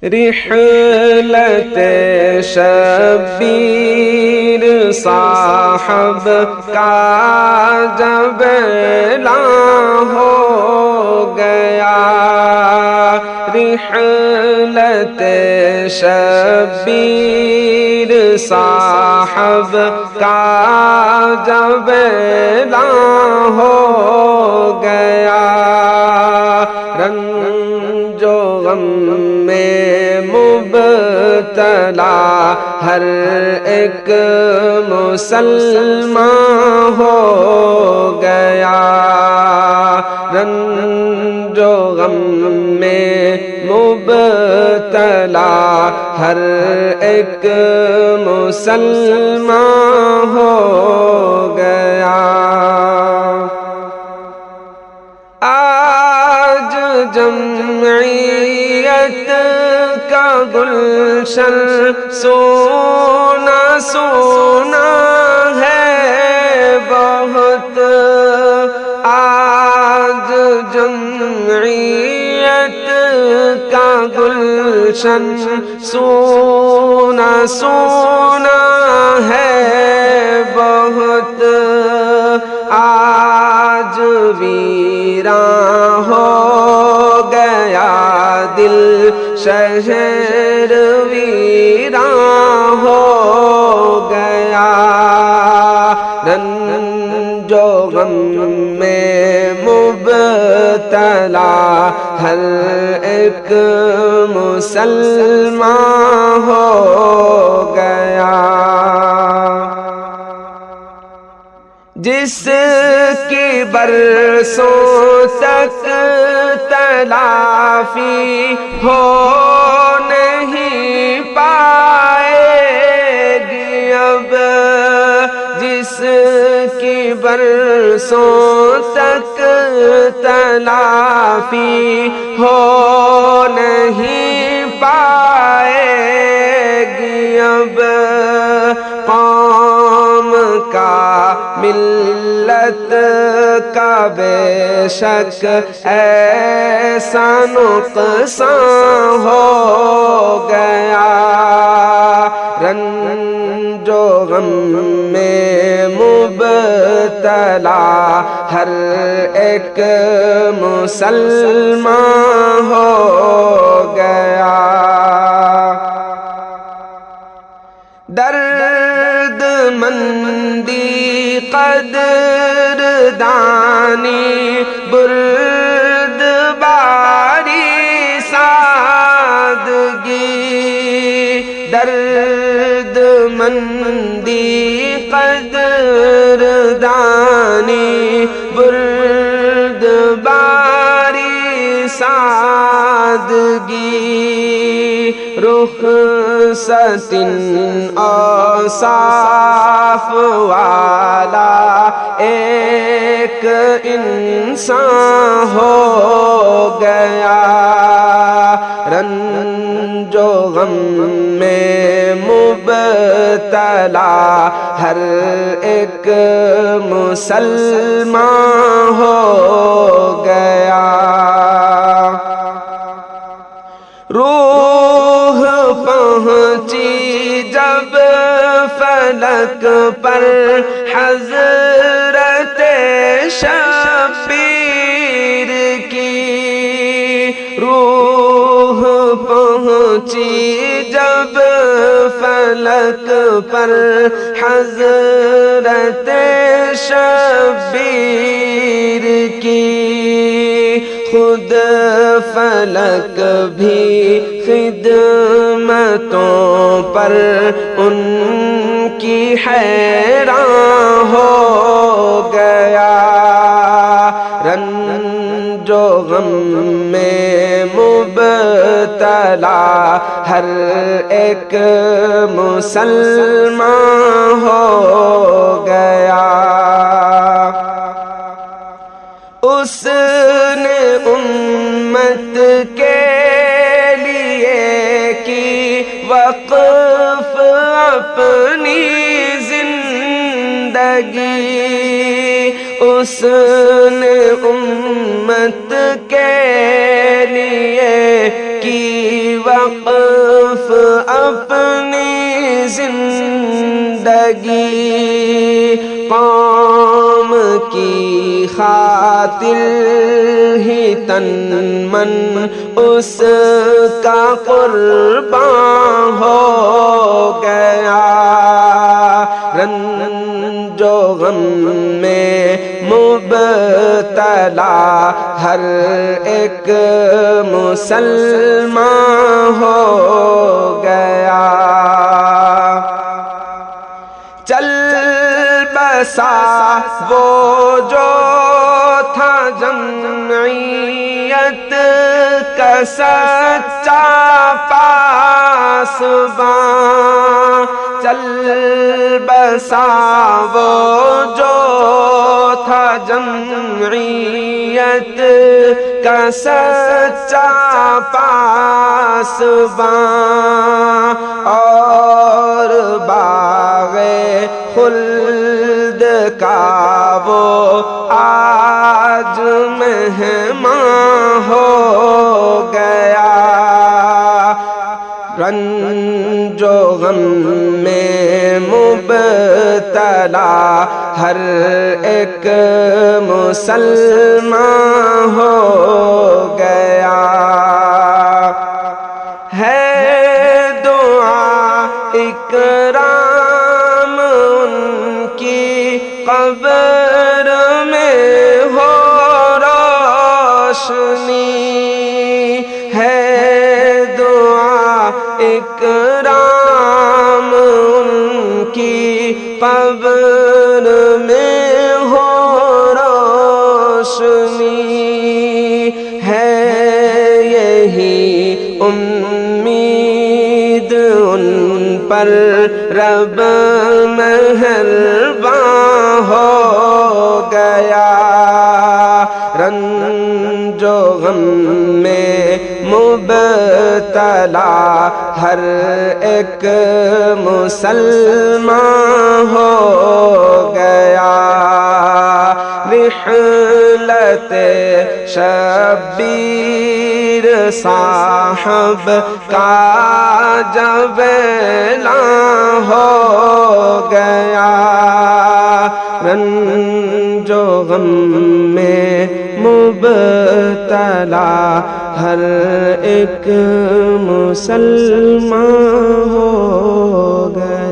رحلت شبیر صاحب کا جب اعلان ہو گیا، رحلت شبیر صاحب کا جب اعلان ہو گیا، رنج و غم میں مبتلا ہر ایک مسلمان ہو گیا، رنج و غم میں مبتلا ہر ایک مسلمان ہو گیا۔ آج جمعیت کا گلشن سونا سونا ہے بہت، آج جمعیت کا گلشن سونا سونا ہے بہت، آج ویراں ہو گیا دل، شہر ویراں ہو گیا، رنج و غم میں مبتلا ہر ایک مسلمان ہو گیا۔ جس کی برسوں تک تلافی ہو نہیں پائے گی اب، جس کی برسوں تک تلافی ہو نہیں پائے گی اب، قوم کا ملت کا بے شک ایسا نقصان ہو گیا، رنج و غم میں مبتلا ہر ایک مسلمان ہو گیا۔ درد مندی قدر دانی بردباری سادگی، درد مندی قدر دانی بردباری سادگی، رخصت اوصاف والا ایک انسان ہو گیا، رنج و غم میں مبتلا ہر ایک مسلمان ہو گیا۔ روح پہنچی جب فلک پر حضرت شبیر کی، روح پہنچی جب فلک پر حضرت شبیر کی، خود فلک بھی خدمتوں پر ان کی حیران ہو گیا، رنج و غم میں مبتلا ہر ایک مسلمان ہو گیا۔ اس نے امت کے لیے کی وقف اپنی زندگی، اس نے امت کے لیے کی وقف اپنی زندگی قوم کی خاطر ہی تن من اس کا قربان ہو گیا، رنج و غم میں مبتلا ہر ایک مسلمان ہو گیا۔ چل بسا وہ جو تھا جمعیت کا سچا پاسبان، چل بسا وہ جو تھا جمعیت کا سچا پاسبان، اور باغ خلد کا وہ آج مہمان ہو گیا، رنج و غم میں مبتلا ہر ایک مسلمان ہو گیا۔ ہے دعا اکرام ان کی قبر میں ہو روشنی، ہے دعا اکرام ان کی قبر میں ہو روشنی، ہے یہی امید ان پر رب مہربان ہو گیا، رنج و غم میں مبتلا ہر ایک مسلمان ہو گیا، رحلت شبیر صاحب کا جب اعلان ہو گیا، رنج و غم میں مبتلا ہر ایک مسلمان ہو گیا۔